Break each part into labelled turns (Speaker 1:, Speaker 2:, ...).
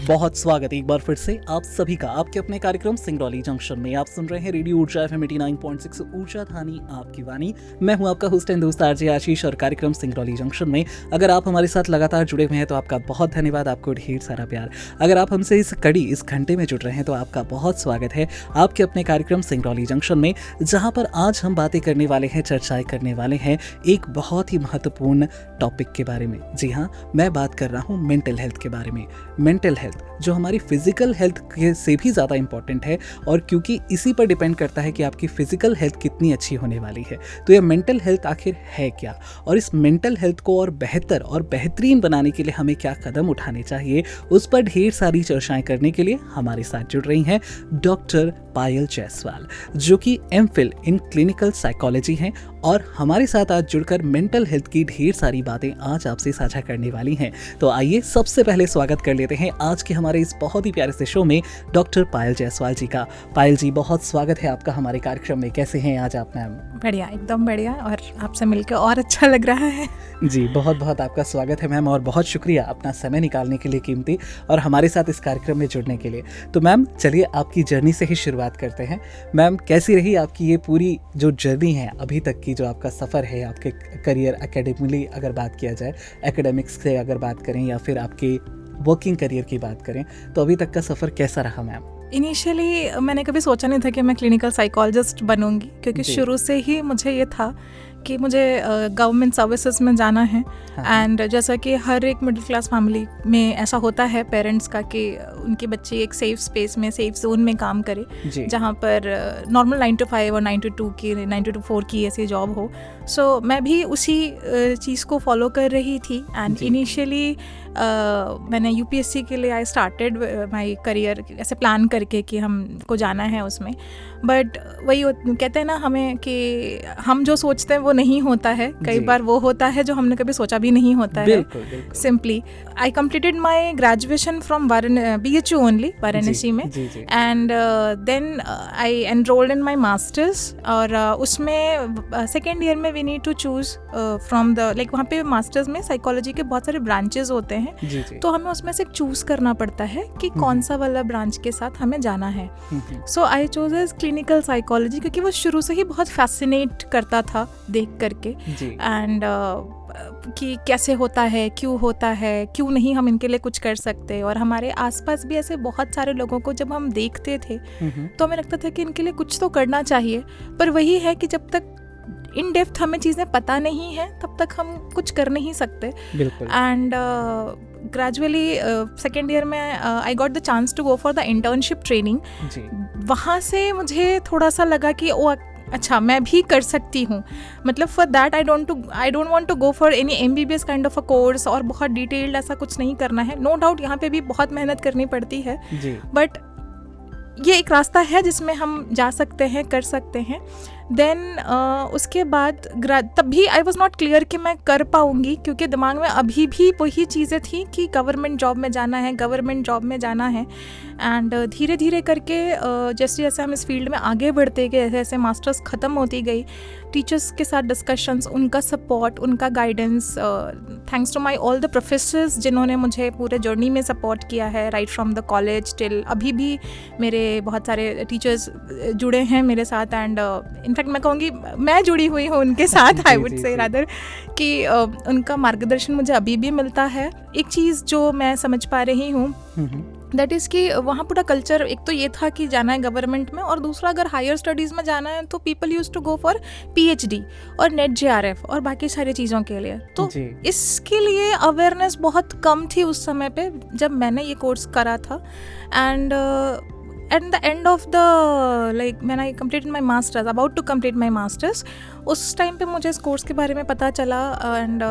Speaker 1: बहुत स्वागत है एक बार फिर से आप सभी का आपके अपने कार्यक्रम सिंगरौली जंक्शन में। आप सुन रहे हैं रेडियो ऊर्जा FM 89.6 ऊर्जा धानी आपकी वाणी। मैं हूं आपका होस्ट एंड दोस्त आरजे आशीष और कार्यक्रम सिंगरौली जंक्शन में अगर आप हमारे साथ लगातार जुड़े हुए हैं तो आपका बहुत धन्यवाद, आपको ढेर सारा प्यार। अगर आप हमसे इस घंटे में जुड़ रहे हैं तो आपका बहुत स्वागत है आपके अपने कार्यक्रम सिंगरौली जंक्शन में, जहाँ पर आज हम बातें करने वाले हैं, चर्चाएं करने वाले हैं एक बहुत ही महत्वपूर्ण टॉपिक के बारे में। जी हाँ, मैं बात कर रहा हूँ मेंटल हेल्थ के बारे में। मेंटल हेल्थ जो हमारी फिजिकल हेल्थ से भी ज़्यादा इंपॉर्टेंट है, और क्योंकि इसी पर डिपेंड करता है कि आपकी फिजिकल हेल्थ कितनी अच्छी होने वाली है। तो ये मेंटल हेल्थ आखिर है क्या, और इस मेंटल हेल्थ को और बेहतर और बेहतरीन बनाने के लिए हमें क्या कदम उठाने चाहिए, उस पर ढेर सारी चर्चाएं करने के लिए हमारे साथ जुड़ रही हैं डॉक्टर पायल जायसवाल, जो कि MPhil इन क्लिनिकल साइकोलॉजी हैं, और हमारे साथ आज जुड़कर मेंटल हेल्थ की ढेर सारी बातें आज आपसे साझा करने वाली हैं। तो आइए सबसे पहले स्वागत कर लेते हैं आज के हमारे इस बहुत ही प्यारे से शो में डॉक्टर पायल जायसवाल जी का। पायल जी, बहुत स्वागत है आपका हमारे कार्यक्रम में। कैसे हैं आज आप मैम?
Speaker 2: बढ़िया, एकदम बढ़िया, और आपसे मिलकर और अच्छा लग रहा है।
Speaker 1: जी, बहुत बहुत आपका स्वागत है मैम, और बहुत शुक्रिया अपना समय निकालने के लिए कीमती, और हमारे साथ इस कार्यक्रम में जुड़ने के लिए। तो मैम चलिए आपकी जर्नी से ही शुरुआत करते हैं। मैम, कैसी रही आपकी ये पूरी जो जर्नी है अभी तक की, जो आपका सफ़र है आपके करियर एकेडमिकली अगर बात किया जाए, एकेडमिक्स से अगर बात करें या फिर आपके वर्किंग करियर की बात करें, तो अभी तक का सफ़र कैसा रहा मैम?
Speaker 2: इनिशियली मैंने कभी सोचा नहीं था कि मैं क्लिनिकल साइकोलॉजिस्ट बनूंगी, क्योंकि शुरू से ही मुझे ये था कि मुझे गवर्नमेंट सर्विसेज में जाना है। एंड जैसा कि हर एक मिडिल क्लास फैमिली में ऐसा होता है पेरेंट्स का कि उनकी बच्ची एक सेफ स्पेस में, सेफ जोन में काम करे, जहाँ पर नॉर्मल 9 to 5 और 9 to 2 की, 9 to 4 की ऐसी जॉब हो। सो मैं भी उसी चीज़ को फॉलो कर रही थी। एंड इनिशियली मैंने UPSC के लिए आई स्टार्टेड माई करियर ऐसे प्लान करके कि हमको जाना है उसमें। बट वही कहते हैं ना हमें कि हम जो सोचते हैं वो नहीं होता है, कई बार वो होता है जो हमने कभी सोचा भी नहीं होता है। Simply I completed my graduation from BHU only, Varanasi में। And then I enrolled in my masters, और उसमें सेकेंड ईयर में we need to choose from the like वहाँ पे मास्टर्स में साइकोलॉजी के बहुत सारे ब्रांचेस होते हैं। तो हमें उसमें से चूज करना पड़ता है कि कौन सा वाला ब्रांच के साथ हमें जाना है। So I choose as clinical psychology, क्योंकि वो शुरू से ही बहुत फैसिनेट करता था देख करके। एंड कि कैसे होता है, क्यों नहीं हम इनके लिए कुछ कर सकते। और हमारे आसपास भी ऐसे बहुत सारे लोगों को जब हम देखते थे तो हमें लगता था कि इनके लिए कुछ तो करना चाहिए। पर वही है कि जब तक इन डेप्थ हमें चीज़ें पता नहीं है तब तक हम कुछ कर नहीं सकते। एंड ग्रेजुअली सेकेंड ईयर में I got the chance to go for the internship training. वहाँ से मुझे थोड़ा सा लगा कि ओ अच्छा, मैं भी कर सकती हूँ। मतलब for that I don't want to go for any MBBS kind of a course, और बहुत डिटेल्ड ऐसा कुछ नहीं करना है। नो डाउट यहाँ पे भी बहुत मेहनत करनी पड़ती है, बट ये एक रास्ता है जिसमें हम जा सकते हैं, कर सकते हैं। देन उसके बाद तब भी आई वॉज नॉट क्लियर कि मैं कर पाऊँगी, क्योंकि दिमाग में अभी भी वही चीज़ें थी कि गवर्नमेंट जॉब में जाना है। एंड धीरे धीरे करके जैसे जैसे हम इस फील्ड में आगे बढ़ते गए, जैसे मास्टर्स ख़त्म होती गई, टीचर्स के साथ डिस्कशंस, उनका सपोर्ट, उनका guidance, thanks to my all the professors जिन्होंने मुझे पूरे जर्नी में सपोर्ट किया है, right from the college till अभी भी मेरे बहुत सारे टीचर्स जुड़े हैं मेरे साथ। एंड इनफैक्ट मैं कहूँगी मैं जुड़ी हुई हूँ उनके साथ, आई वुड से रादर कि उनका मार्गदर्शन मुझे अभी भी मिलता है। एक चीज़ जो मैं समझ पा रही हूँ दैट इज़ कि वहाँ पूरा कल्चर, एक तो ये था कि जाना है गवर्नमेंट में, और दूसरा अगर हायर स्टडीज़ में जाना है तो people use to go for PhD और नेट JRF और बाकी सारी चीज़ों के लिए। तो इसके लिए अवेयरनेस बहुत कम थी उस समय पे जब मैंने ये कोर्स करा था। And at the end of the like when I completed my masters, about to complete my masters, उस टाइम पे मुझे इस कोर्स के बारे में पता चला। एंड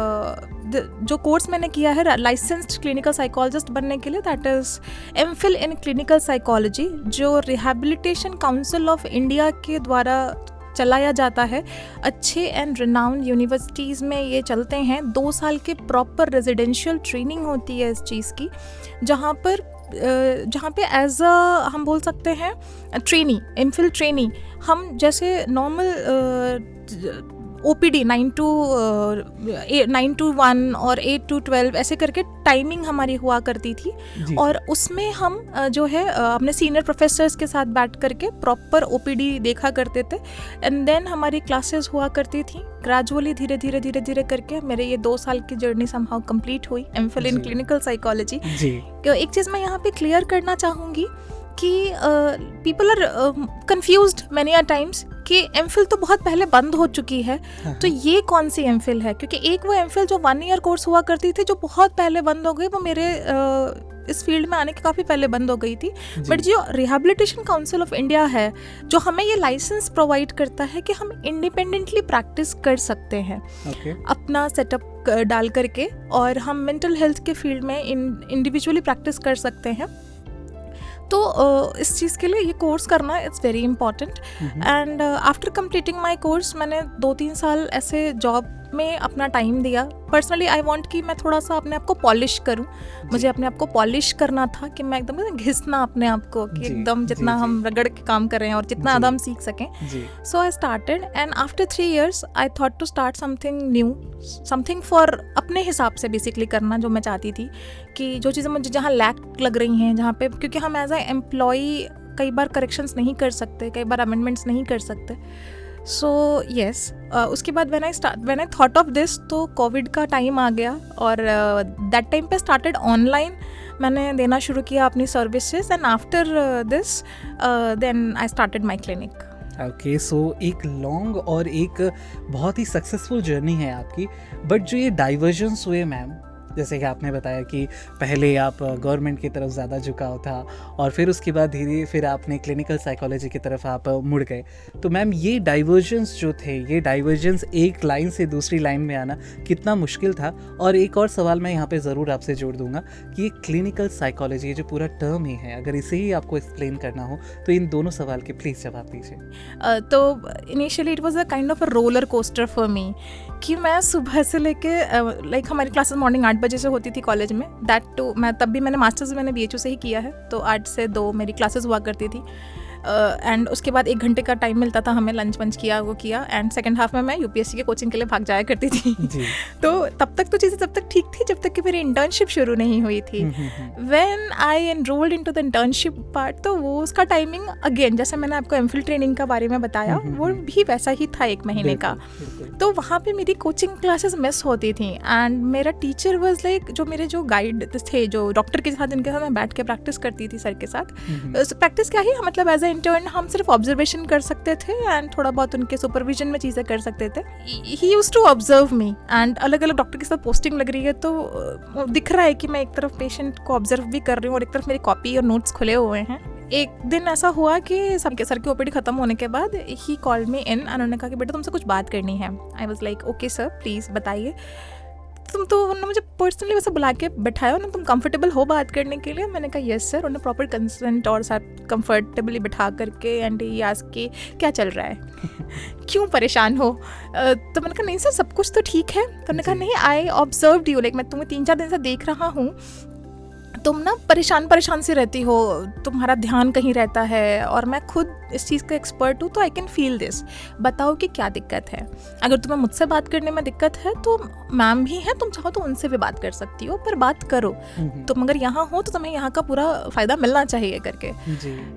Speaker 2: जो कोर्स मैंने किया है लाइसेंस्ड क्लिनिकल साइकोलॉजिस्ट बनने के लिए, that is MPhil in clinical psychology, जो रिहैबिलिटेशन काउंसिल ऑफ इंडिया के द्वारा चलाया जाता है। अच्छे एंड रिनाउंड यूनिवर्सिटीज़ में ये चलते हैं। 2 साल के प्रॉपर रेजिडेंशियल ट्रेनिंग होती है इस चीज़ की, जहाँ पे एज अ हम बोल सकते हैं ट्रेनी, MPhil ट्रेनी, हम जैसे नॉर्मल OPD 9 to 1 और 8 to 12 ऐसे करके टाइमिंग हमारी हुआ करती थी। और उसमें हम जो है अपने सीनियर प्रोफेसर्स के साथ बैठ करके प्रॉपर OPD देखा करते थे। एंड देन हमारी क्लासेस हुआ करती थी। ग्रेजुअली धीरे धीरे करके मेरे ये 2 साल की जर्नी समहाउ कंप्लीट हुई MPhil इन क्लिनिकल साइकोलॉजी। एक चीज़ मैं यहाँ पे क्लियर करना चाहूँगी कि people are confused many a times कि MPhil तो बहुत पहले बंद हो चुकी है, तो ये कौन सी MPhil है? क्योंकि एक वो MPhil जो 1 ईयर कोर्स हुआ करती थी जो बहुत पहले बंद हो गई, वो मेरे इस फील्ड में आने के काफ़ी पहले बंद हो गई थी। बट जो रिहेबिलिटेशन काउंसिल ऑफ इंडिया है, जो हमें ये लाइसेंस प्रोवाइड करता है कि हम इंडिपेंडेंटली प्रैक्टिस कर सकते हैं अपना सेटअप डाल करके, और हम मेंटल हेल्थ के फील्ड में इंडिविजुअली प्रैक्टिस कर सकते हैं। तो इस चीज़ के लिए ये कोर्स करना it's very important. And after completing my course मैंने 2-3 साल ऐसे जॉब में अपना टाइम दिया। पर्सनली आई वांट कि मैं थोड़ा सा अपने आप को पॉलिश करूं, मुझे अपने आप को पॉलिश करना था कि मैं एकदम घिसना अपने आप को कि एकदम जितना हम रगड़ के काम कर रहे हैं और जितना ज़्यादा हम सीख सकें। So I started and after 3 years I thought to start something new, something for अपने हिसाब से बेसिकली करना जो मैं चाहती थी, कि जो चीज़ें मुझे जहाँ लैक लग रही हैं, जहाँ पे, क्योंकि हम एज ए एम्प्लॉई कई बार करेक्शंस नहीं कर सकते, कई बार अमेंडमेंट्स नहीं कर सकते। सो येस, उसके बाद when I thought of this, तो कोविड का टाइम आ गया और दैट टाइम पे स्टार्टेड ऑनलाइन मैंने देना शुरू किया अपनी services. And after this then I started my clinic.
Speaker 1: Okay, so एक लॉन्ग और एक बहुत ही सक्सेसफुल जर्नी है आपकी। बट जो ये डाइवर्जन्स हुए मैम, जैसे कि आपने बताया कि पहले आप गवर्नमेंट की तरफ ज़्यादा झुकाव था और फिर उसके बाद धीरे फिर आपने क्लिनिकल साइकोलॉजी की तरफ आप मुड़ गए, तो मैम ये डाइवर्जन्स जो थे, ये डाइवर्जन्स एक लाइन से दूसरी लाइन में आना कितना मुश्किल था? और एक और सवाल मैं यहाँ पे ज़रूर आपसे जोड़ दूंगा कि ये क्लिनिकल साइकोलॉजी, ये जो पूरा टर्म ही है, अगर इसे ही आपको एक्सप्लेन करना हो तो इन दोनों सवाल के प्लीज़ जवाब दीजिए।
Speaker 2: तो initially it was a kind of a roller coaster for me, कि मैं सुबह से लेके लाइक हमारी क्लासेस मॉर्निंग 8 बजे से होती थी कॉलेज में। दैट टू मैं तब भी मैंने मास्टर्स मैंने BHU से ही किया है, तो 8 से 2 मेरी क्लासेस हुआ करती थी। एंड उसके बाद 1 घंटे का टाइम मिलता था हमें, लंच वंच किया, वो किया, एंड सेकंड हाफ में मैं UPSC के कोचिंग के लिए भाग जाया करती थी। तो तब तक तो चीज़ें तब तक ठीक थी जब तक कि मेरी इंटर्नशिप शुरू नहीं हुई थी। When I enrolled into the internship part, तो वो उसका टाइमिंग अगेन जैसे मैंने आपको MPhil ट्रेनिंग का बारे में बताया, वो भी वैसा ही था 1 महीने का। तो वहाँ पे मेरी कोचिंग क्लासेस मिस होती थी एंड मेरा टीचर वाज लाइक, जो मेरे जो गाइड थे, जो डॉक्टर के साथ जिनके साथ मैं बैठ के प्रैक्टिस करती थी सर के साथ, प्रैक्टिस क्या ही, मतलब एज ए इंटर्न हम सिर्फ ऑब्जर्वेशन कर सकते थे एंड थोड़ा बहुत उनके सुपरविजन में चीज़ें कर सकते थे। He used to observe me and अलग अलग डॉक्टर के साथ पोस्टिंग लग रही है, तो दिख रहा है कि मैं एक तरफ पेशेंट को ऑब्जर्व भी कर रही हूँ और एक तरफ मेरी कॉपी और नोट्स खुले हुए हैं। एक दिन ऐसा हुआ कि सर की OPD खत्म होने के बाद ही कॉल्ड मी इन, उन्होंने कहा कि बेटा तुमसे कुछ बात करनी है। I was like okay sir please बताइए। तो उन्होंने मुझे पर्सनली वैसे बुला के बैठाया ना, तुम कंफर्टेबल हो बात करने के लिए? मैंने कहा यस सर। उन्होंने प्रॉपर कंसेंट और साथ कंफर्टेबली बिठा करके एंड ये आस्क के क्या चल रहा है क्यों परेशान हो? तो मैंने कहा नहीं सर सब कुछ तो ठीक है। तो उन्होंने कहा नहीं, आई ऑब्जर्व्ड यू, लाइक मैं तुम्हें 3-4 दिन से देख रहा हूँ, तुम ना परेशान सी रहती हो, तुम्हारा ध्यान कहीं रहता है, और मैं खुद इस चीज़ का एक्सपर्ट हूँ, तो आई कैन फील दिस। बताओ कि क्या दिक्कत है? अगर तुम्हें मुझसे बात करने में दिक्कत है तो मैम भी हैं, तुम चाहो तो उनसे भी बात कर सकती हो, पर बात करो। तुम अगर यहाँ हो तो तुम्हें यहाँ का पूरा फ़ायदा मिलना चाहिए करके।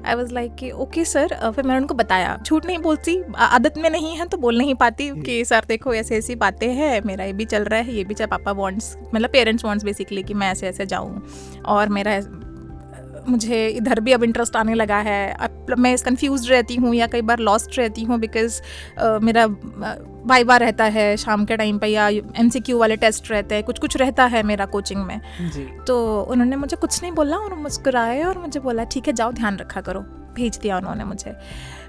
Speaker 2: आई वॉज लाइक कि ओके सर। फिर मैंने उनको बताया, झूठ नहीं बोलती, आदत में नहीं है तो बोल नहीं पाती कि सर देखो ऐसे ऐसी बातें हैं, मेरा ये भी चल रहा है, ये भी, चाहे पापा वॉन्ट्स, मतलब पेरेंट्स वॉन्ट्स बेसिकली कि मैं ऐसे ऐसे जाऊँ, और मेरा मुझे इधर भी अब इंटरेस्ट आने लगा है। अब मैं कंफ्यूज रहती हूँ या कई बार लॉस्ट रहती हूँ, बिकॉज मेरा वाइवा रहता है शाम के टाइम पे, या MCQ वाले टेस्ट रहते हैं, कुछ रहता है मेरा कोचिंग में जी। तो उन्होंने मुझे कुछ नहीं बोला, उन्होंने मुस्कुराए और मुझे बोला ठीक है जाओ ध्यान रखा करो, भेज दिया उन्होंने मुझे।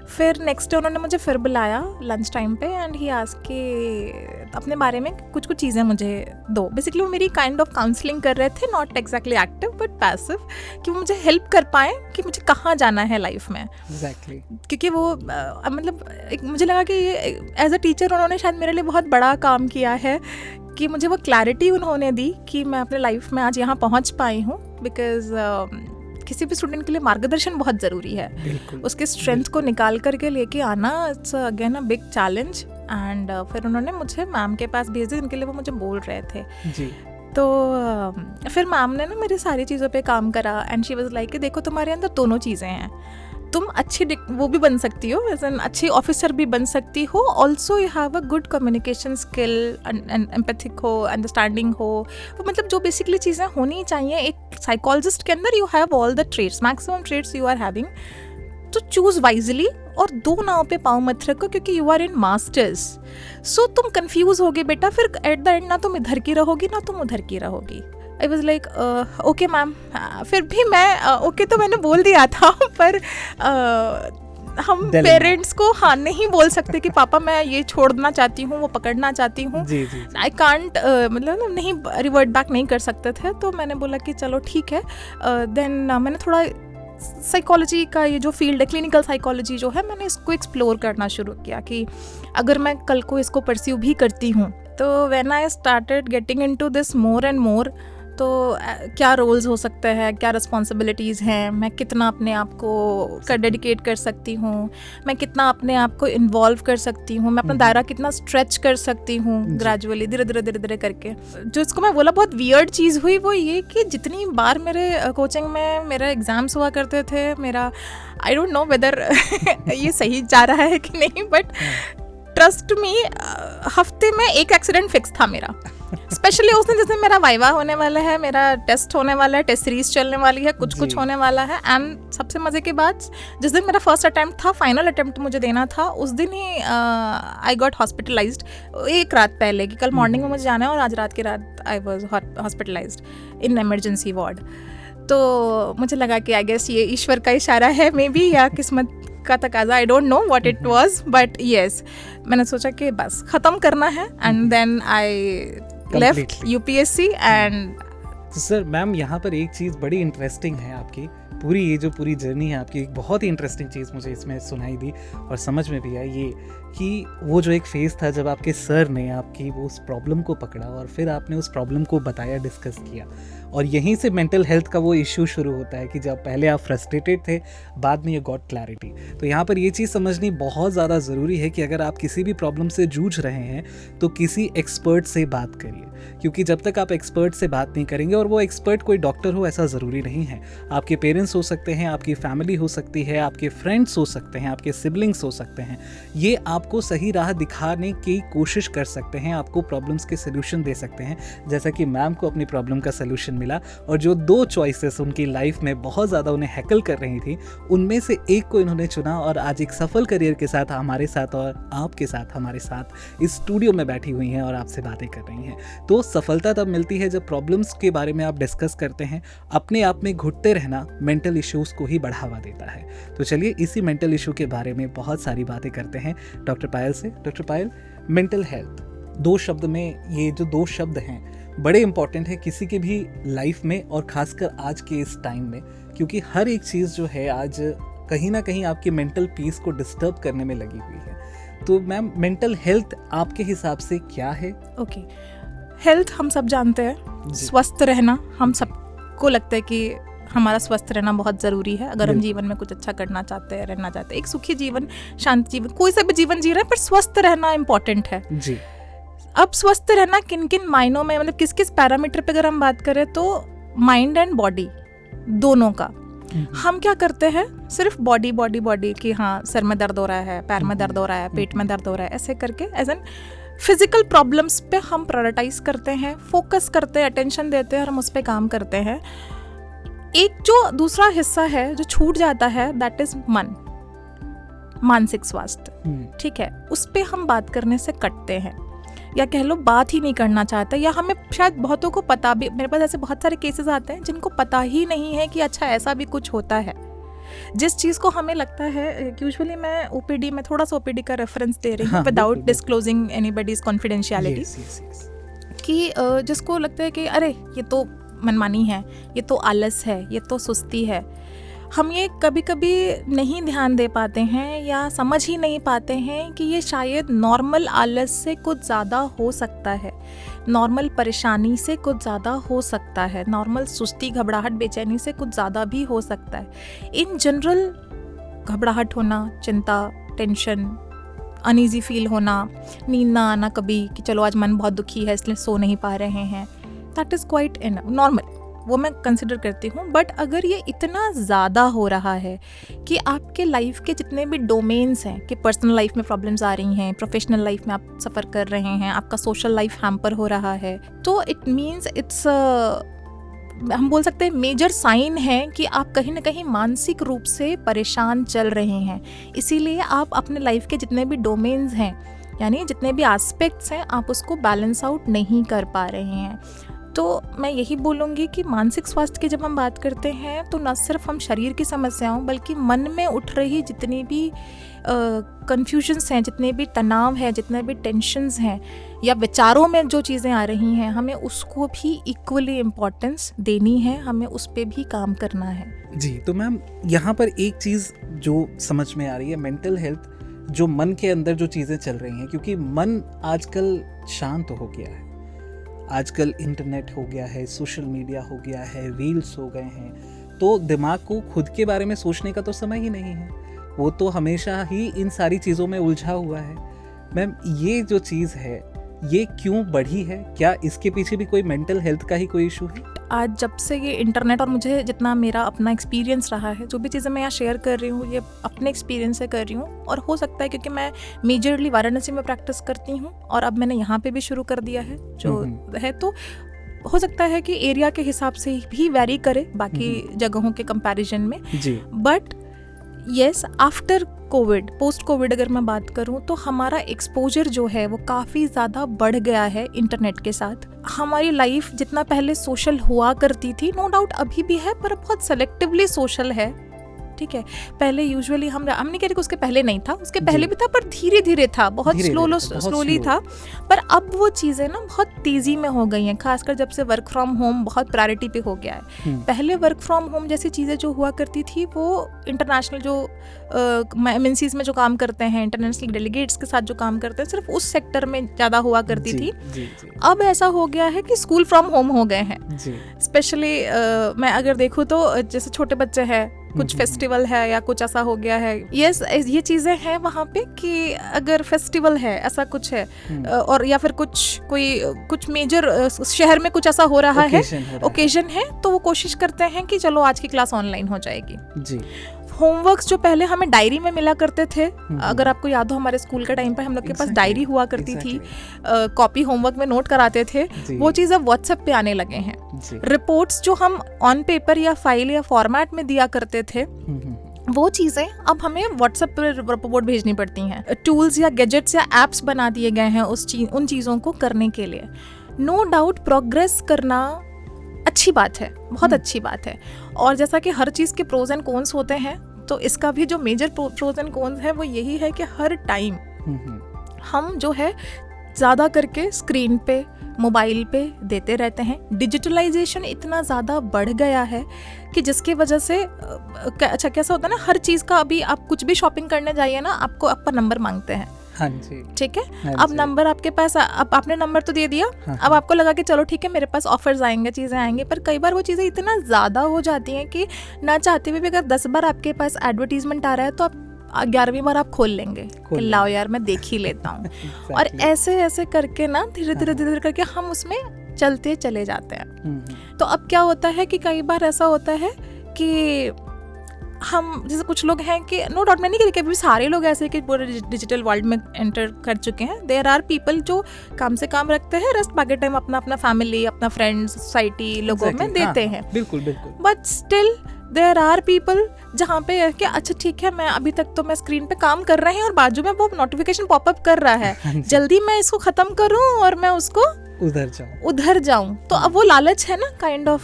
Speaker 2: फिर नेक्स्ट डे उन्होंने मुझे फिर बुलाया लंच टाइम पे एंड ही आस्क के अपने बारे में कुछ चीज़ें मुझे दो। बेसिकली वो मेरी काइंड ऑफ काउंसलिंग कर रहे थे, not exactly active but passive, कि वो मुझे हेल्प कर पाएँ कि मुझे कहाँ जाना है लाइफ में।
Speaker 1: Exactly.
Speaker 2: क्योंकि वो मतलब मुझे लगा कि एज अ टीचर उन्होंने शायद मेरे लिए बहुत बड़ा काम किया है, कि मुझे वो क्लैरिटी उन्होंने दी कि मैं अपने लाइफ में आज यहाँ पहुँच पाई हूँ। बिकॉज किसी भी स्टूडेंट के लिए मार्गदर्शन बहुत ज़रूरी है, उसके स्ट्रेंथ को निकाल करके लेके आना, it's again a big challenge and फिर उन्होंने मुझे मैम के पास भेज दिया, जिनके लिए वो मुझे बोल रहे थे
Speaker 1: जी।
Speaker 2: तो फिर मैम ने ना मेरी सारी चीज़ों पे काम करा एंड शी वाज लाइक कि देखो तुम्हारे अंदर दोनों चीज़ें हैं, तुम अच्छी वो भी बन सकती हो, एज एन अच्छी ऑफिसर भी बन सकती हो, also you have a good communication skill, empathic हो, अंडरस्टैंडिंग हो, मतलब जो बेसिकली चीज़ें होनी चाहिए एक साइकोलॉजिस्ट के अंदर, you have all the traits, maximum traits you are having, तो चूज वाइजली और दो नाव पे पाँव मत रखो क्योंकि you are in masters. So तुम कंफ्यूज होगे बेटा, फिर एट द एंड ना तुम इधर की रहोगी ना तुम उधर की रहोगी। I was like okay ma'am. फिर भी मैं ओके तो मैंने बोल दिया था, पर हम पेरेंट्स को हाँ नहीं बोल सकते कि पापा मैं ये छोड़ना चाहती हूँ, वो पकड़ना चाहती हूँ, आई कांट, मतलब नहीं रिवर्ट बैक नहीं कर सकते थे। तो मैंने बोला कि चलो ठीक है। देन मैंने थोड़ा साइकोलॉजी का ये जो फील्ड है, क्लिनिकल साइकोलॉजी जो है, मैंने इसको एक्सप्लोर करना शुरू किया कि अगर मैं कल को इसको परस्यू भी करती हूँ तो when I started getting into this more and more, तो क्या रोल्स हो सकते हैं, क्या रिस्पॉन्सिबिलिटीज़ हैं, मैं कितना अपने आप को डेडिकेट कर सकती हूँ, मैं कितना अपने आप को इन्वॉल्व कर सकती हूँ, मैं अपना दायरा कितना स्ट्रेच कर सकती हूँ ग्रेजुअली, धीरे धीरे धीरे धीरे करके। जो इसको मैं बोला बहुत वियर्ड चीज़ हुई वो ये कि जितनी बार मेरे कोचिंग में मेरे एग्ज़ाम्स हुआ करते थे, मेरा आई डोंट नो वेदर ये सही जा रहा है कि नहीं, बट ट्रस्ट मी हफ्ते में एक एक्सीडेंट फिक्स था मेरा। स्पेशली उस दिन जिस दिन मेरा वाइवा होने वाला है, मेरा टेस्ट होने वाला है, टेस्ट सीरीज चलने वाली है, कुछ होने वाला है। एंड सबसे मज़े की बात, जिस दिन मेरा फर्स्ट अटेम्प्ट था, फाइनल अटेम्प्ट मुझे देना था, उस दिन ही आई गॉट हॉस्पिटलाइज्ड एक रात पहले कि कल मॉर्निंग में मुझे जाना है, और आज रात की रात I was hospitalised in emergency ward. तो मुझे लगा कि आई गेस ये ईश्वर का इशारा है मे बी, या किस्मत का तकाजा, I don't know what it was, but yes मैंने सोचा कि बस ख़त्म करना है। And then I left UPSC and
Speaker 1: sir ma'am यहाँ पर एक चीज़ बड़ी इंटरेस्टिंग है आपकी पूरी, ये जो पूरी जर्नी है आपकी, एक बहुत ही इंटरेस्टिंग चीज़ मुझे इसमें सुनाई दी और समझ में भी आई, ये कि वो जो एक फेज़ था जब आपके सर ने आपकी वो उस प्रॉब्लम को पकड़ा और फिर आपने उस प्रॉब्लम को बताया, डिस्कस किया, और यहीं से मेंटल हेल्थ का वो इश्यू शुरू होता है कि जब पहले आप फ्रस्ट्रेटेड थे, बाद में ये गॉट क्लैरिटी। तो यहाँ पर ये चीज़ समझनी बहुत ज़्यादा ज़रूरी है कि अगर आप किसी भी प्रॉब्लम से जूझ रहे हैं तो किसी एक्सपर्ट से बात करिए, क्योंकि जब तक आप एक्सपर्ट से बात नहीं करेंगे, और वो एक्सपर्ट कोई डॉक्टर हो ऐसा ज़रूरी नहीं है, आपके पेरेंट्स हो सकते हैं, आपकी फैमिली हो सकती है, आपके फ्रेंड्स हो सकते हैं, आपके सिबलिंग्स हो सकते हैं, ये आपको सही राह दिखाने की कोशिश कर सकते हैं, आपको प्रॉब्लम्स के सोल्यूशन दे सकते हैं। जैसा कि मैम को अपनी प्रॉब्लम का सोल्यूशन मिला, और जो दो चॉइसेस उनकी लाइफ में बहुत ज़्यादा उन्हें हैकल कर रही थी, उनमें से एक को इन्होंने चुना, और आज एक सफल करियर के साथ हमारे साथ और आपके साथ हमारे साथ इस स्टूडियो में बैठी हुई हैं और आपसे बातें कर रही हैं। तो सफलता तब मिलती है जब प्रॉब्लम्स के बारे में आप डिस्कस करते हैं। अपने आप में घुटते रहना मेंटल इश्यूज़ को ही बढ़ावा देता है। तो चलिए इसी मेंटल इशू के बारे में बहुत सारी बातें करते हैं डॉक्टर पायल से। डॉक्टर पायल, मेंटल हेल्थ, दो शब्द में, ये जो दो शब्द हैं बड़े इंपॉर्टेंट है किसी के भी लाइफ में, और ख़ासकर आज के इस टाइम में, क्योंकि हर एक चीज़ जो है आज कहीं ना कहीं आपकी मेंटल पीस को डिस्टर्ब करने में लगी हुई है। तो मैम, मेंटल हेल्थ आपके हिसाब से क्या है?
Speaker 2: ओके, हेल्थ हम सब जानते हैं, स्वस्थ रहना हम सबको लगता है कि हमारा स्वस्थ रहना बहुत ज़रूरी है अगर हम जीवन में कुछ अच्छा करना चाहते हैं, रहना चाहते हैं, एक सुखी जीवन, शांत जीवन, कोई सा भी जीवन जी रहे हैं, पर स्वस्थ रहना इम्पॉर्टेंट है जी। अब स्वस्थ रहना किन किन मायनों में, मतलब किस किस पैरामीटर पे अगर हम बात करें, तो माइंड एंड बॉडी दोनों का। हम क्या करते हैं, सिर्फ बॉडी बॉडी बॉडी कि हाँ सर में दर्द हो रहा है, पैर में दर्द हो रहा है, पेट में दर्द हो रहा है, ऐसे करके एज एन फिजिकल प्रॉब्लम्स पे हम प्रायोरिटाइज करते हैं, फोकस करते हैं, अटेंशन देते हैं और हम उस पर काम करते हैं। एक जो दूसरा हिस्सा है जो छूट जाता है, दैट इज मन, मानसिक स्वास्थ्य, ठीक है, उस पे हम बात करने से कटते हैं, या कह लो बात ही नहीं करना चाहते, या हमें शायद बहुतों को पता भी, मेरे पास ऐसे बहुत सारे केसेस आते हैं जिनको पता ही नहीं है कि अच्छा ऐसा भी कुछ होता है। जिस चीज़ को हमें लगता है, यूजुअली मैं ओपीडी में थोड़ा सा ओपीडी का रेफरेंस दे रही हूँ विदाउट डिस्क्लोजिंग एनीबॉडीज कॉन्फिडेंशियलिटी, कि जिसको लगता है कि अरे ये तो मनमानी है, ये तो आलस है, ये तो सुस्ती है, हम ये कभी कभी नहीं ध्यान दे पाते हैं या समझ ही नहीं पाते हैं कि ये शायद नॉर्मल आलस से कुछ ज़्यादा हो सकता है, नॉर्मल परेशानी से कुछ ज़्यादा हो सकता है, नॉर्मल सुस्ती, घबराहट, बेचैनी से कुछ ज़्यादा भी हो सकता है। इन जनरल घबराहट होना, चिंता, टेंशन, अनईजी फील होना, नींद ना आना कभी कि चलो आज मन बहुत दुखी है इसलिए सो नहीं पा रहे हैं, दैट इज़ क्वाइट नॉर्मल, वो मैं कंसिडर करती हूँ। बट अगर ये इतना ज़्यादा हो रहा है कि आपके लाइफ के जितने भी डोमेन्स हैं, कि पर्सनल लाइफ में प्रॉब्लम्स आ रही हैं, प्रोफेशनल लाइफ में आप सफ़र कर रहे हैं, आपका सोशल लाइफ हैम्पर हो रहा है, तो इट मीन्स इट्स हम बोल सकते हैं मेजर साइन है कि आप कहीं ना कहीं मानसिक रूप से परेशान चल रहे हैं। इसीलिए आप अपने लाइफ के जितने भी डोमेन्स हैं, यानी जितने भी एस्पेक्ट्स हैं, आप उसको बैलेंस आउट नहीं कर पा रहे हैं। तो मैं यही बोलूँगी कि मानसिक स्वास्थ्य की जब हम बात करते हैं तो न सिर्फ हम शरीर की समस्याओं बल्कि मन में उठ रही जितनी भी कन्फ्यूजन्स हैं, जितने भी तनाव है, जितने भी टेंशन्स हैं या विचारों में जो चीज़ें आ रही हैं, हमें उसको भी इक्वली इम्पोर्टेंस देनी है, हमें उस पर भी काम करना है।
Speaker 1: जी, तो मैम यहाँ पर एक चीज़ जो समझ में आ रही है, मेंटल हेल्थ, जो मन के अंदर जो चीज़ें चल रही हैं, क्योंकि मन आजकल शांत हो गया है, आजकल इंटरनेट हो गया है, सोशल मीडिया हो गया है, रील्स हो गए हैं, तो दिमाग को खुद के बारे में सोचने का तो समय ही नहीं है, वो तो हमेशा ही इन सारी चीज़ों में उलझा हुआ है। मैम, ये जो चीज़ है ये क्यों बढ़ी है? क्या इसके पीछे भी कोई मेंटल हेल्थ का ही कोई इशू है?
Speaker 2: आज जब से ये इंटरनेट, और मुझे जितना मेरा अपना एक्सपीरियंस रहा है, जो भी चीज़ें मैं यहाँ शेयर कर रही हूँ ये अपने एक्सपीरियंस से कर रही हूँ, और हो सकता है क्योंकि मैं मेजरली वाराणसी में प्रैक्टिस करती हूँ और अब मैंने यहाँ पे भी शुरू कर दिया है जो है, तो हो सकता है कि एरिया के हिसाब से भी वैरी करे बाकी जगहों के कंपैरिजन में जी। But yes, after covid, post covid अगर मैं बात करूं तो हमारा एक्सपोजर जो है वो काफ़ी ज़्यादा बढ़ गया है इंटरनेट के साथ। हमारी लाइफ जितना पहले सोशल हुआ करती थी, नो डाउट अभी भी है, पर बहुत सेलेक्टिवली सोशल है, ठीक है। पहले यूजुअली हम नहीं कह रहे कि उसके पहले नहीं था, उसके पहले भी था, पर धीरे धीरे था, बहुत स्लोली था। पर अब वो चीज़ें ना बहुत तेज़ी में हो गई हैं, खासकर जब से वर्क फ्रॉम होम बहुत प्रायोरिटी पे हो गया है। पहले वर्क फ्रॉम होम जैसी चीज़ें जो हुआ करती थी वो इंटरनेशनल जो MNCs में जो काम करते हैं, इंटरनेशनल डेलीगेट्स के साथ जो काम करते हैं, सिर्फ उस सेक्टर में ज़्यादा हुआ करती थी। अब ऐसा हो गया है कि स्कूल फ्रॉम होम हो गए हैं। स्पेशली मैं अगर देखूँ तो जैसे छोटे बच्चे हैं, कुछ फेस्टिवल है या कुछ ऐसा हो गया है, ये चीज़ें हैं वहाँ पे कि अगर फेस्टिवल है, ऐसा कुछ है, और या फिर कुछ मेजर शहर में कुछ ऐसा हो रहा है, ओकेजन है, तो वो कोशिश करते हैं कि चलो आज की क्लास ऑनलाइन हो जाएगी जी। होमवर्क्स जो पहले हमें डायरी में मिला करते थे, अगर आपको याद हो हमारे स्कूल के टाइम पर हम लोग के पास डायरी हुआ करती थी, कॉपी होमवर्क में नोट कराते थे, वो चीज़ अब व्हाट्सएप पे आने लगे हैं। रिपोर्ट्स जो हम ऑन पेपर या फाइल या फॉर्मेट में दिया करते थे, वो चीज़ें अब हमें व्हाट्सएप पर रिपोर्ट भेजनी पड़ती हैं। टूल्स या गैजेट्स या एप्स बना दिए गए हैं उन चीज़ों को करने के लिए। नो डाउट प्रोग्रेस करना अच्छी बात है, बहुत अच्छी बात है, और जैसा कि हर चीज़ के प्रोज एंड कॉन्स होते हैं, तो इसका भी जो मेजर प्रोज एंड कॉन्स है वो यही है कि हर टाइम हम जो है ज़्यादा करके स्क्रीन पे, मोबाइल पे देते रहते हैं। डिजिटलाइजेशन इतना ज़्यादा बढ़ गया है कि जिसकी वजह से अच्छा कैसा होता है ना, हर चीज़ का, अभी आप कुछ भी शॉपिंग करने जाइए ना, आपको आपका नंबर मांगते हैं, हाँ जी, ठीक है। हाँ, अब नंबर आपके पास, अब आपने नंबर तो दे दिया, हाँ, अब आपको लगा कि चलो ठीक है मेरे पास ऑफर्स आएंगे, चीज़ें आएंगी, पर कई बार वो चीज़ें इतना ज़्यादा हो जाती हैं कि ना चाहते हुए भी अगर 10 बार आपके पास एडवर्टीजमेंट आ रहा है तो आप 11वीं बार आप खोल लेंगे कि लाओ यार मैं देख ही लेता हूँ। और ऐसे ऐसे करके ना धीरे धीरे करके हम उसमें चलते चले जाते हैं। तो अब क्या होता है कि कई बार ऐसा होता है कि हम, जैसे कुछ लोग हैं कि नो डाउट, मैं नहीं कह रही कि अभी सारे लोग ऐसे कि पूरे डिजिटल वर्ल्ड में एंटर कर चुके हैं। देयर आर पीपल जो काम से काम रखते हैं, रेस्ट बाकी टाइम अपना अपना फैमिली, अपना फ्रेंड्स, सोसाइटी लोगों में देते हैं। बिल्कुल। But still there are people जहाँ पे है कि अच्छा ठीक है, मैं अभी तक तो मैं स्क्रीन पे काम कर रहे हैं और बाजू में वो नोटिफिकेशन पॉपअप कर रहा है, जल्दी मैं इसको खत्म करूँ और मैं उसको उधर जाऊं। तो अब वो लालच है ना, काइंड ऑफ,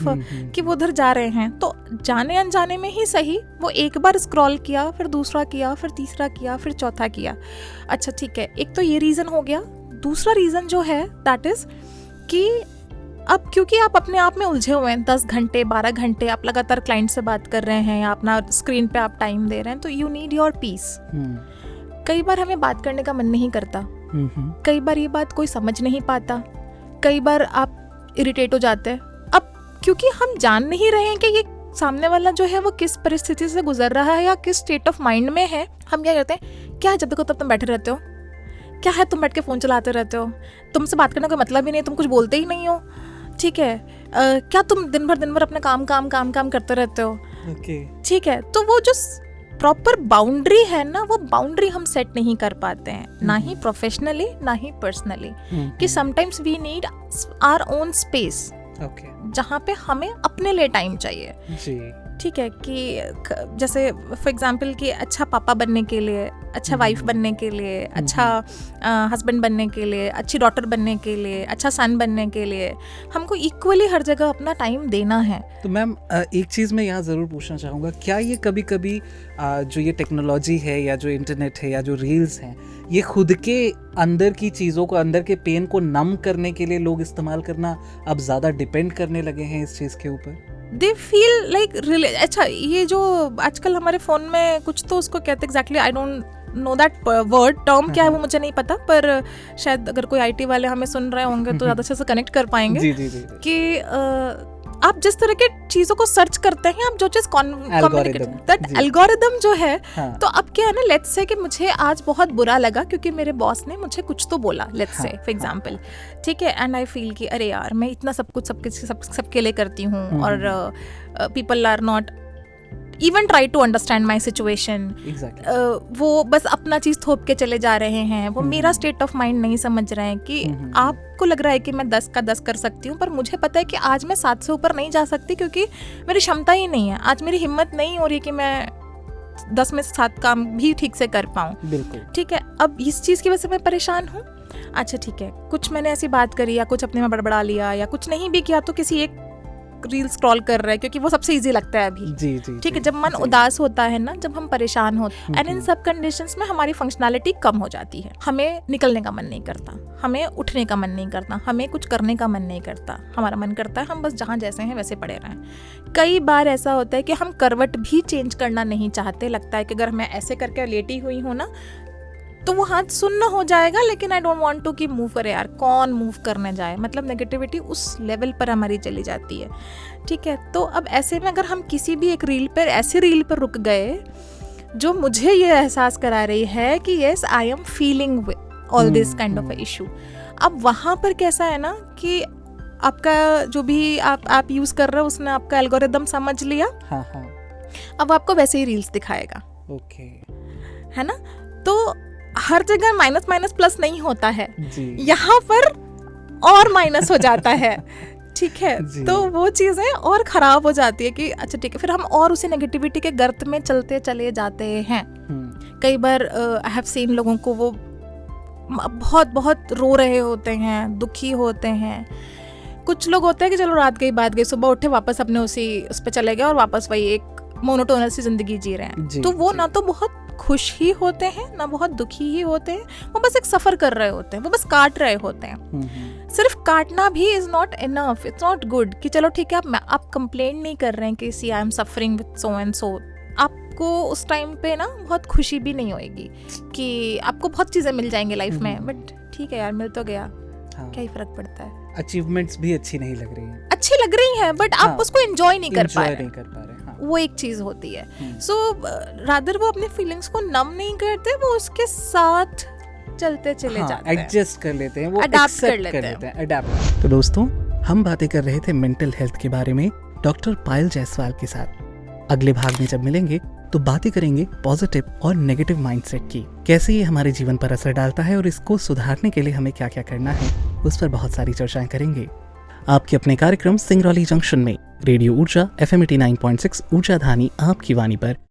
Speaker 2: कि वो उधर जा रहे हैं, तो जाने अनजाने में ही सही वो एक बार स्क्रॉल किया, फिर दूसरा किया, फिर तीसरा किया, फिर चौथा किया। अच्छा ठीक है, एक तो ये रीजन हो गया। दूसरा रीजन जो है दैट इज कि अब क्योंकि आप अपने आप में उलझे हुए हैं, 10 घंटे 12 घंटे आप लगातार क्लाइंट से बात कर रहे हैं या अपना स्क्रीन पे आप टाइम दे रहे हैं, तो यू नीड योर पीस। कई बार हमें बात करने का मन नहीं करता, कई बार ये बात कोई समझ नहीं पाता, कई बार आप इरिटेट हो जाते हैं। अब क्योंकि हम जान नहीं रहे हैं कि ये सामने वाला जो है वो किस परिस्थिति से गुजर रहा है या किस स्टेट ऑफ माइंड में है, हम क्या करते हैं, क्या जब देखो तब तुम बैठे रहते हो, क्या है तुम बैठ के फ़ोन चलाते रहते हो, तुमसे बात करने का मतलब ही नहीं, तुम कुछ बोलते ही नहीं हो, ठीक है, क्या तुम दिन भर अपने काम करते रहते हो, ठीक है। तो वो जो प्रॉपर बाउंड्री है ना, वो बाउंड्री हम सेट नहीं कर पाते हैं, ना ही प्रोफेशनली ना ही पर्सनली, कि sometimes we need our own space, जहाँ पे हमें अपने लिए टाइम चाहिए जी। ठीक है, कि जैसे फॉर एग्जांपल कि अच्छा पापा बनने के लिए, अच्छा वाइफ बनने के लिए, अच्छा हस्बैंड बनने के लिए, अच्छी डॉटर बनने के लिए, अच्छा सन बनने के लिए हमको इक्वली हर जगह अपना टाइम देना है।
Speaker 1: तो मैम एक चीज़ मैं यहाँ ज़रूर पूछना चाहूँगा, क्या ये कभी कभी जो ये टेक्नोलॉजी है या जो इंटरनेट है या जो रील्स हैं, ये खुद के अंदर की चीज़ों को, अंदर के पेन को नम करने के लिए लोग इस्तेमाल करना अब ज़्यादा डिपेंड करने लगे हैं इस चीज़ के ऊपर?
Speaker 2: दे फील लाइक अच्छा, ये जो आजकल हमारे फ़ोन में कुछ तो उसको कहते हैं exactly, I don't know that word term क्या है वो मुझे नहीं पता, पर शायद अगर कोई IT वाले हमें सुन रहे होंगे तो ज़्यादा अच्छे से कनेक्ट कर पाएंगे
Speaker 1: जी, जी, जी,
Speaker 2: कि आप जिस तरह के चीज़ों को सर्च करते हैं, आप जो चीज़ दैट एल्गोरिदम जो है, तो अब क्या है ना, लेट्स से कि मुझे आज बहुत बुरा लगा क्योंकि मेरे बॉस ने मुझे कुछ तो बोला, लेट्स से फॉर एग्जांपल, ठीक है, एंड आई फील कि अरे यार मैं इतना सब कुछ सबके लिए करती हूँ, और people are not even try to understand my situation, वो बस अपना चीज़ थोप के चले जा रहे हैं, वो मेरा स्टेट ऑफ माइंड नहीं समझ रहे हैं कि आपको लग रहा है कि मैं 10 का 10 कर सकती हूँ, पर मुझे पता है कि आज मैं 7 से ऊपर नहीं जा सकती क्योंकि मेरी क्षमता ही नहीं है, आज मेरी हिम्मत नहीं हो रही कि मैं 10 में से 7 काम भी ठीक से कर पाऊँ, ठीक है। अब इस चीज़ की वजह से मैं परेशान हूँ, अच्छा ठीक है, कुछ मैंने ऐसी बात करी या कुछ अपने में बड़बड़ा लिया या कुछ नहीं भी किया, तो किसी एक रील स्क्रॉल कर रहे हैं क्योंकि वो सबसे इजी लगता है अभी, ठीक है। जब मन उदास होता है ना, जब हम परेशान होते हैं, एंड इन सब कंडीशंस में हमारी फंक्शनैलिटी कम हो जाती है, हमें निकलने का मन नहीं करता, हमें उठने का मन नहीं करता, हमें कुछ करने का मन नहीं करता, हमारा मन करता है हम बस जहाँ जैसे हैं वैसे पड़े रहें। कई बार ऐसा होता है कि हम करवट भी चेंज करना नहीं चाहते, लगता है कि अगर मैं ऐसे करके लेटी हुई हूँ ना तो वो हाथ सुन्न हो जाएगा, लेकिन आई डोंट वांट टू कि मूव करे यार, कौन मूव करने जाए, मतलब नेगेटिविटी उस लेवल पर हमारी चली जाती है, ठीक है। तो अब ऐसे में अगर हम किसी भी एक रील पर, ऐसे रील पर रुक गए जो मुझे ये एहसास करा रही है कि yes I am feeling all this kind of issue, अब वहाँ पर कैसा है ना कि आपका जो भी आप यूज़ कर रहे हो उसने आपका एल्गोरिदम समझ लिया, अब आपको वैसे ही रील्स दिखाएगा, है ना। तो हर जगह माइनस प्लस नहीं होता है, यहाँ पर और माइनस हो जाता है, ठीक है। तो वो चीज़ें और ख़राब हो जाती है कि अच्छा ठीक है, फिर हम और उसी नेगेटिविटी के गर्त में चलते चले जाते हैं। कई बार आई हैव सीन लोगों को वो बहुत रो रहे होते हैं, दुखी होते हैं। कुछ लोग होते हैं कि चलो रात गई बात गई, सुबह उठे वापस अपने उस पे चले गए और वापस वही एक मोनोटोनस सी जिंदगी जी रहे हैं। तो वो ना तो बहुत खुश ही होते हैं ना बहुत दुखी ही होते हैं, वो बस एक सफ़र कर रहे होते हैं, वो बस काट रहे होते हैं। सिर्फ काटना भी is not enough, it's not good कि चलो ठीक है आप कंप्लेंट नहीं कर रहे हैं कि see I am suffering with so and so, आपको उस टाइम पे ना बहुत खुशी भी नहीं होएगी कि आपको बहुत चीज़ें मिल जाएंगी लाइफ में, बट ठीक है यार मिल तो गया, क्या ही फर्क पड़ता है।
Speaker 1: अचीवमेंट्स भी अच्छी नहीं लग रही हैं,
Speaker 2: अच्छी लग रही हैं बट आप उसको एंजॉय नहीं कर पा रहे, वो एक चीज होती है। सो रादर वो अपने फीलिंग्स को नम नहीं करते, वो उसके साथ चलते चले जाते हैं,
Speaker 1: एडजस्ट कर लेते हैं, वो अडैप्ट कर लेते हैं। तो दोस्तों, हम बातें कर रहे थे मेंटल हेल्थ के बारे में डॉक्टर पायल जायसवाल के साथ। अगले भाग में जब मिलेंगे तो बातें करेंगे पॉजिटिव और नेगेटिव माइंडसेट की, कैसे ये हमारे जीवन पर असर डालता है और इसको सुधारने के लिए हमें क्या क्या करना है, उस पर बहुत सारी चर्चाएं करेंगे। आपके अपने कार्यक्रम सिंगरौली जंक्शन में रेडियो ऊर्जा FM 89.6 ऊर्जा धानी आपकी वाणी पर